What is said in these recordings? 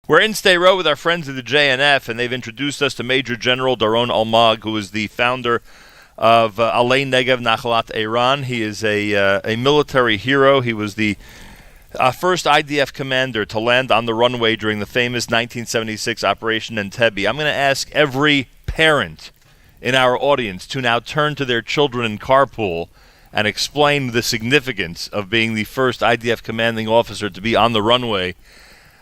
We're in Stay Row with our friends at the JNF, and they've introduced us to Major General Doron Almog, who is the founder of Alei Negev Nachalat Iran. He is a military hero. He was the first IDF commander to land on the runway during the famous 1976 Operation Entebbe. I'm going to ask every parent in our audience to now turn to their children in carpool and explain the significance of being the first IDF commanding officer to be on the runway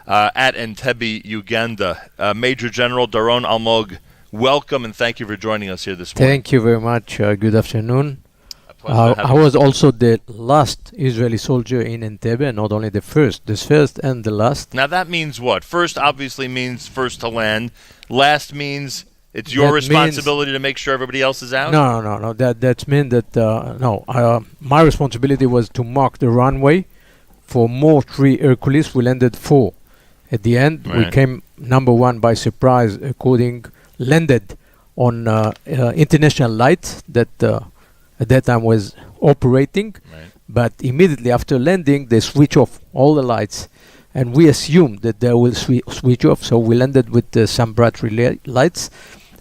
at Entebbe, Uganda. Major General Doron Almog, welcome and thank you for joining us here this morning. Thank you very much. Good afternoon. I was also the last Israeli soldier in Entebbe, not only the first and the last. Now that means what? First obviously means first to land. Last means it's your responsibility to make sure everybody else is out? No. That means that my responsibility was to mark the runway for more 3 Hercules. We landed 4. At the end, we came number 1 by surprise, landed on international lights that at that time was operating. Right. But immediately after landing, they switch off all the lights. And we assumed that they will switch off, so we landed with some battery lights.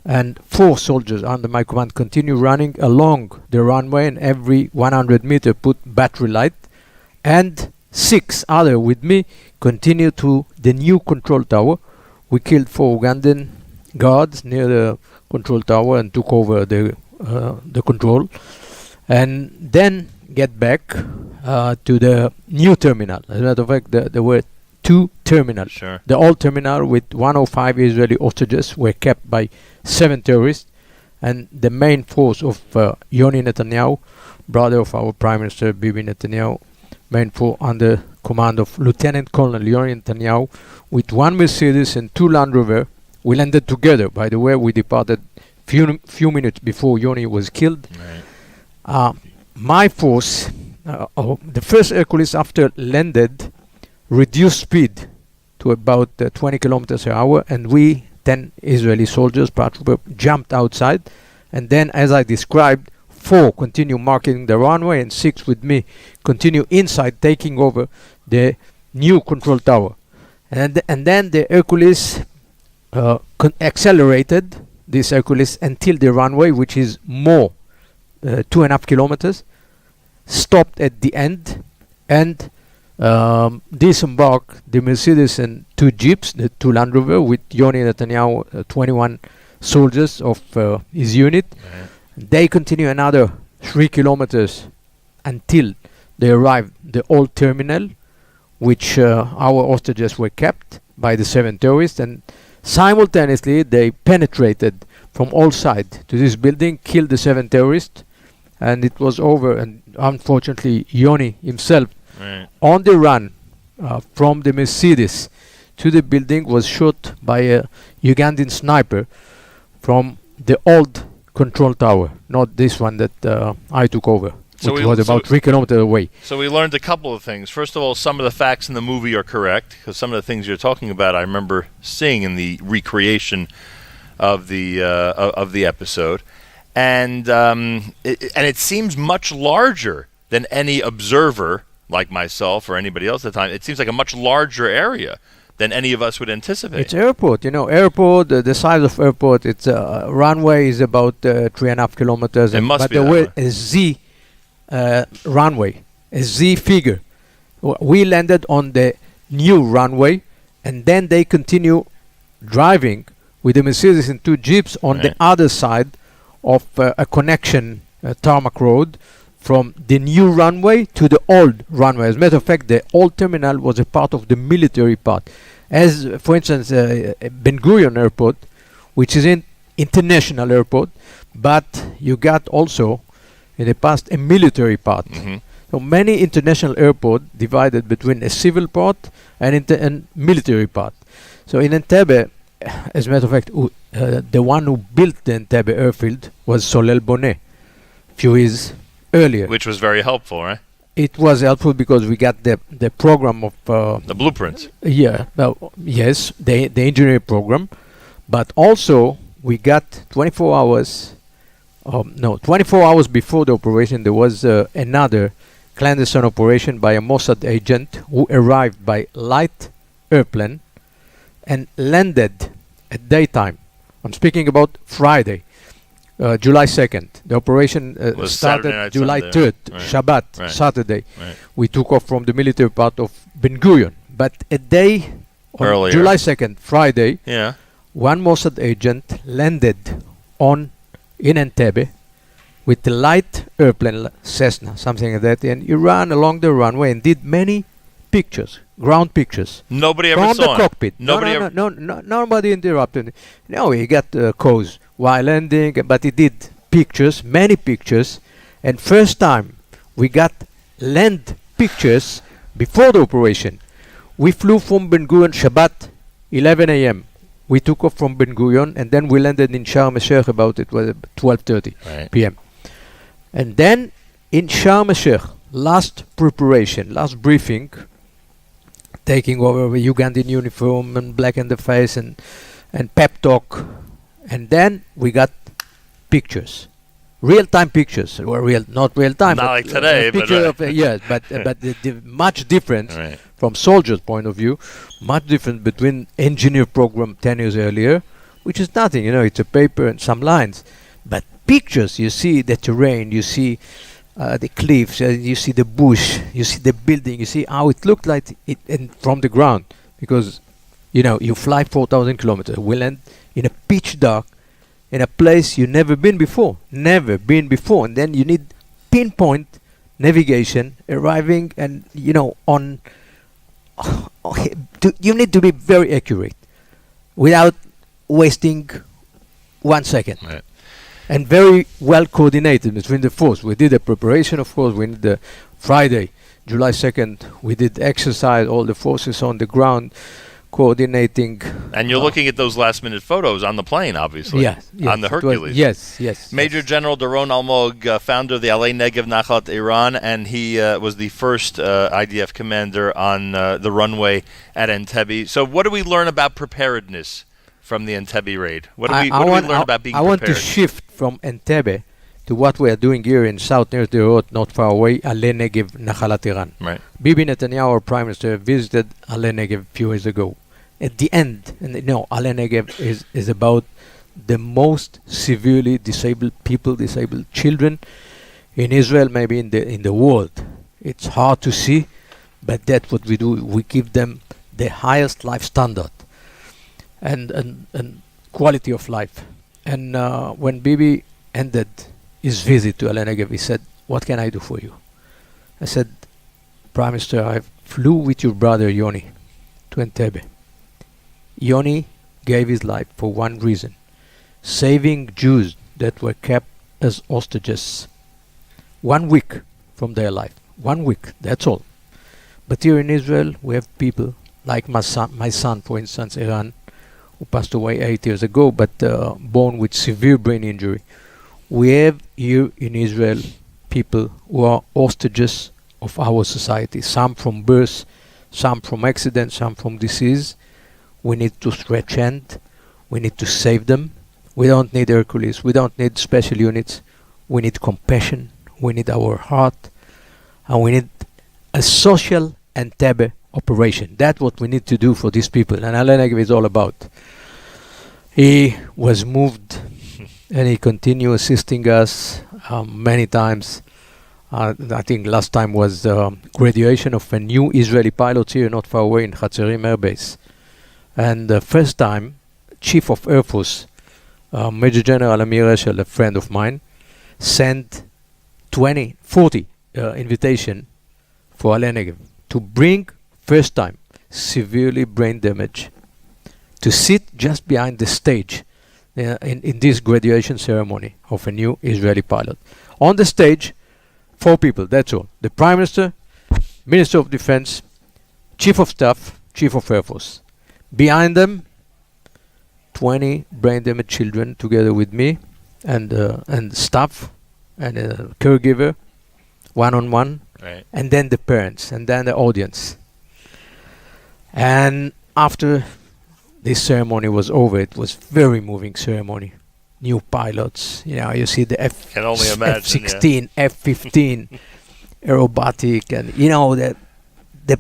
And 4 soldiers under my command continue running along the runway, and every 100 meters put battery light. And 6 other with me continue to the new control tower. We killed 4 Ugandan guards near the control tower and took over the control, and then get back to the new terminal. As a matter of fact, there were 2 terminals. Sure. The old terminal with 105 Israeli hostages were kept by 7 terrorists, and the main force of Yoni Netanyahu, brother of our Prime Minister Bibi Netanyahu, main force under command of Lieutenant Colonel Yoni Netanyahu, with 1 Mercedes and 2 Land Rover. We landed together. By the way, we departed few minutes before Yoni was killed. Right. My force, the first Hercules after landed, reduced speed to about 20 kilometers per hour, and we 10 Israeli soldiers jumped outside, and then, as I described, 4 continue marking the runway, and 6 with me continue inside, taking over the new control tower. And then the Hercules accelerated this Hercules until the runway, which is more 2.5 kilometers, stopped at the end, and disembarked the Mercedes and 2 jeeps, the 2 Land Rover with Yoni Netanyahu, 21 soldiers of his unit. Right. They continue another 3 kilometers until they arrived the old terminal, which our hostages were kept by the 7 terrorists, and simultaneously they penetrated from all sides to this building, killed the 7 terrorists, and it was over. And unfortunately, Yoni himself, on the run from the Mercedes to the building, was shot by a Ugandan sniper from the old control tower, not this one that I took over, which was about 3 kilometers away. So we learned a couple of things. First of all, some of the facts in the movie are correct, because some of the things you're talking about I remember seeing in the recreation of the episode, and it seems much larger than any observer like myself or anybody else at the time. It seems like a much larger area than any of us would anticipate. It's airport, the size of airport. It's runway is about 3.5 kilometers. It must but be there that were way. a Z runway, a Z figure. We landed on the new runway, and then they continue driving with the Mercedes and 2 jeeps on the other side of a connection tarmac road from the new runway to the old runway. As a matter of fact, the old terminal was a part of the military part. As, for instance, Ben Gurion Airport, which is an international airport, but you got also, in the past, a military part. Mm-hmm. So many international airports divided between a civil part and military part. So in Entebbe, as a matter of fact, the one who built the Entebbe airfield was Solel Boneh, few years earlier. Which was very helpful, right? It was helpful because we got the program of... the blueprints. Yeah, yes, the engineering program. But also, we got 24 hours... 24 hours before the operation, there was another clandestine operation by a Mossad agent who arrived by light airplane and landed at daytime. I'm speaking about Friday, July 2nd. The operation started July 3rd, right. Shabbat, right. Saturday. Right. We took off from the military part of Ben Gurion. But a day on earlier, July 2nd, Friday, yeah, one Mossad agent landed in Entebbe with a light airplane, Cessna, something like that, and he ran along the runway and did many pictures, ground pictures. Nobody ever from saw the cockpit. Nobody interrupted. No, he got calls while landing, but he did pictures, many pictures, and first time we got land pictures before the operation. We flew from Ben Gurion Shabbat, 11 a.m. We took off from Ben Gurion, and then we landed in Sharm el-Sheikh about 12:30 p.m. And then in Sharm el-Sheikh, last preparation, last briefing, taking over the Ugandan uniform and black in the face and pep talk, and then we got pictures, real-time pictures. Well, not real-time, not like today, but the much different from soldiers' point of view, much different between engineer program 10 years earlier, which is nothing, it's a paper and some lines, but pictures, you see the terrain, you see the cliffs, you see the bush, you see the building, you see how it looked like it from the ground, because you fly 4,000 kilometers, we land in a pitch dark in a place you never been before, and then you need pinpoint navigation, arriving, and on you need to be very accurate without wasting 1 second. Right. And very well coordinated between the force. We did a preparation, of course. We did the Friday, July 2nd. We did exercise, all the forces on the ground, coordinating. And you're looking at those last-minute photos on the plane, obviously. Yes. On the Hercules. Yes. Major General Doron Almog, founder of the Alei Negev Nachalat Iran, and he was the first IDF commander on the runway at Entebbe. So what do we learn about preparedness from the Entebbe raid? What do we learn about being prepared? I want to shift from Entebbe to what we are doing here in south near the road, not far away, Alei Negev, Nachalat Iran. Right. Bibi Netanyahu, our Prime Minister, visited Alei Negev a few years ago. At the end, Alei Negev is about the most severely disabled people, disabled children in Israel, maybe in the world. It's hard to see, but that's what we do. We give them the highest life standard and quality of life. And when Bibi ended his visit to Alei Negev, he said, "What can I do for you?" I said, "Prime Minister, I flew with your brother Yoni to Entebbe. Yoni gave his life for one reason: saving Jews that were kept as hostages 1 week from their life. 1 week, that's all. But here in Israel, we have people like my son, for instance, Iran, who passed away 8 years ago, but born with severe brain injury. We have here in Israel people who are hostages of our society, some from birth, some from accident, some from disease. We need to stretch hand. We need to save them. We don't need Hercules. We don't need special units. We need compassion. We need our heart. And we need a social Entebbe operation. That's what we need to do for these people. And Alei Negev is all about. He was moved and he continued assisting us many times. I think last time was graduation of a new Israeli pilot here not far away in Hatzerim Air Base. And the first time, Chief of Air Force, Major General Amir Eshel, a friend of mine, sent 40 invitation for Alei Negev to bring, first time, severely brain damage, to sit just behind the stage in this graduation ceremony of a new Israeli pilot. On the stage, 4 people, that's all. The Prime Minister, Minister of Defense, Chief of Staff, Chief of Air Force. Behind them, 20 brain damaged children together with me and staff and a caregiver, one-on-one, right. And then the parents, and then the audience. And after this ceremony was over, it was very moving ceremony. New pilots, you see the F-16, F-15, aerobatic, and the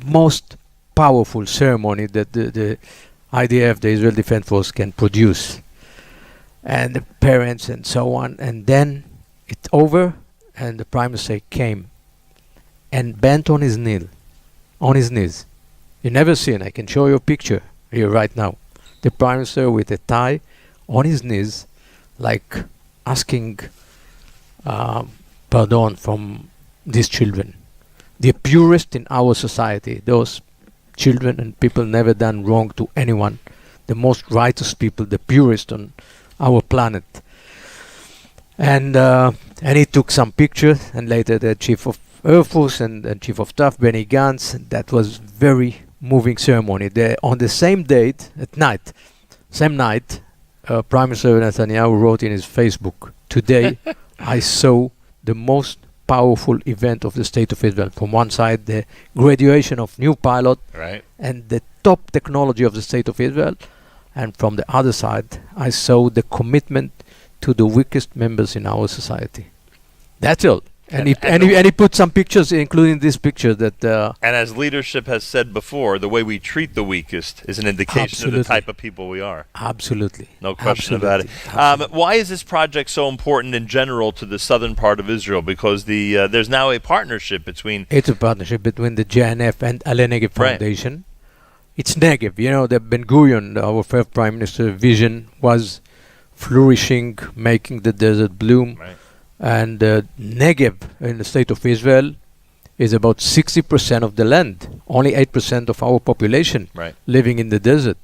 most powerful ceremony that the IDF, the Israel Defense Force, can produce, and the parents and so on. And then it's over, and the Prime Minister came and bent on his knees. You never seen. I can show you a picture here right now. The Prime Minister with a tie on his knees, like asking pardon from these children, the purest in our society. Those children and people never done wrong to anyone, the most righteous people, the purest on our planet. And he took some pictures, and later the Chief of Air Force and Chief of Staff Benny Gantz. That was very moving ceremony. On the same date, same night, Prime Minister Netanyahu wrote in his Facebook, "Today I saw the most powerful event of the State of Israel. From one side, the graduation of new pilot and the top technology of the State of Israel, and from the other side, I saw the commitment to the weakest members in our society." That's all. And he put some pictures, including this picture that. And as leadership has said before, the way we treat the weakest is an indication of the type of people we are. Absolutely. No question about it. Why is this project so important in general to the southern part of Israel? Because there's now a partnership between. It's a partnership between the JNF and Ale Negev Foundation. It's Negev. You know, the Ben Gurion, our first Prime Minister, vision was flourishing, making the desert bloom. Right. And Negev in the state of Israel is about 60% of the land, only 8% of our population living in the desert.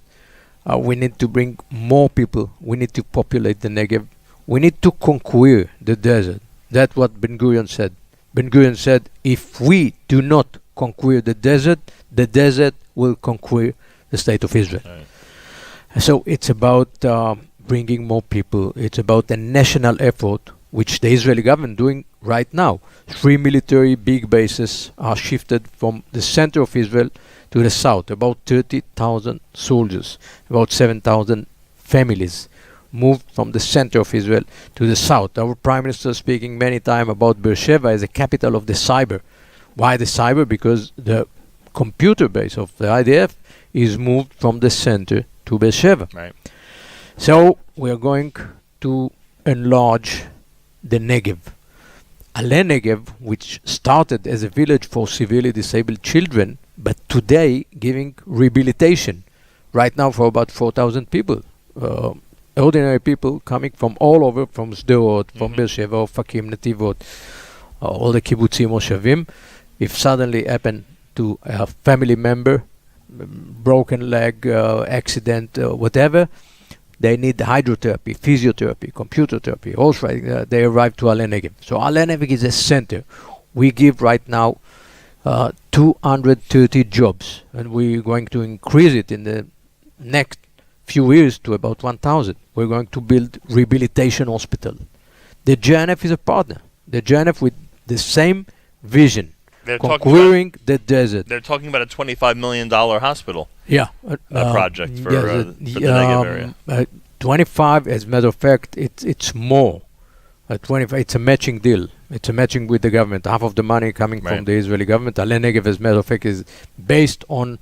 We need to bring more people. We need to populate the Negev. We need to conquer the desert. That's what Ben Gurion said. Ben Gurion said, if we do not conquer the desert will conquer the state of Israel. Right. So it's about bringing more people. It's about a national effort, which the Israeli government doing right now. 3 military big bases are shifted from the center of Israel to the south. About 30,000 soldiers, about 7,000 families moved from the center of Israel to the south. Our Prime Minister speaking many times about Beersheba as the capital of the cyber. Why the cyber? Because the computer base of the IDF is moved from the center to Beersheba. Right. So we are going to enlarge the Negev. Ale Negev, which started as a village for severely disabled children, but today giving rehabilitation right now for about 4,000 people. Ordinary people coming from all over, from Sderot, from Beersheba, Ofakim, Netivot, all the kibbutzim, moshavim. If suddenly happen to a family member, broken leg, accident, whatever, they need hydrotherapy, physiotherapy, computer therapy. Also, they arrive to Ale Negev. So Ale Negev is a center. We give right now 230 jobs, and we're going to increase it in the next few years to about 1,000. We're going to build rehabilitation hospital. The JNF is a partner. The JNF with the same vision, conquering the desert. They're talking about a $25 million hospital. Yeah, project for the Negev area. 25, as a matter of fact, it's more. 25. It's a matching deal. It's a matching with the government. Half of the money coming from the Israeli government. Ale Negev, as a matter of fact, is based on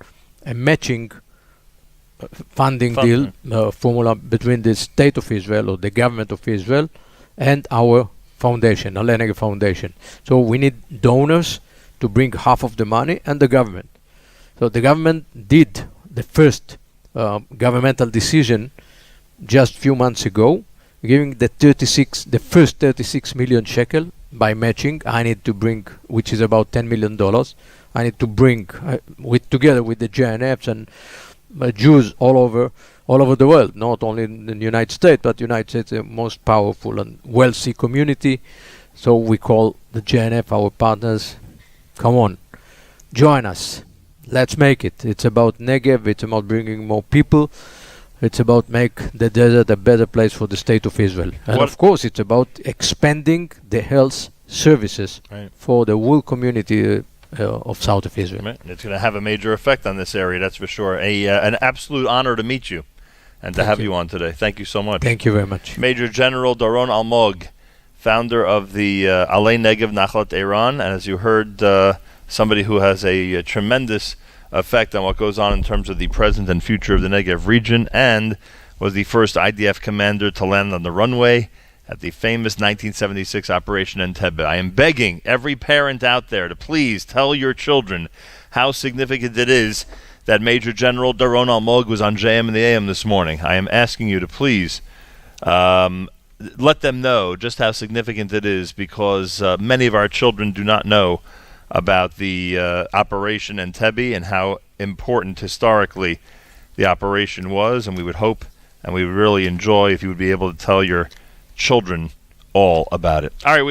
a matching funding deal formula between the state of Israel or the government of Israel and our foundation, Ale Negev Foundation. So we need donors to bring half of the money, and the government. So the government did the first governmental decision just few months ago, giving the first 36 million shekel by matching. I need to bring, which is about $10 million. I need to bring together with the JNFs and Jews all over the world, not only in the United States, but the United States is the most powerful and wealthy community. So we call the JNF our partners. Come on, join us. Let's make it. It's about Negev. It's about bringing more people. It's about make the desert a better place for the state of Israel. And of course, it's about expanding the health services for the whole community of south of Israel. Right. It's going to have a major effect on this area, that's for sure. An absolute honor to meet you and to have you on today. Thank you so much. Thank you very much. Major General Doron Almog, founder of the Ale Negev Nachalat Eiran, and as you heard, somebody who has a tremendous effect on what goes on in terms of the present and future of the Negev region, and was the first IDF commander to land on the runway at the famous 1976 Operation Entebbe. I am begging every parent out there to please tell your children how significant it is that Major General Doron Almog was on JM and the AM this morning. I am asking you to please let them know just how significant it is, because many of our children do not know about the Operation Entebbe and how important historically the operation was, and we would hope and we would really enjoy if you would be able to tell your children all about it. All right.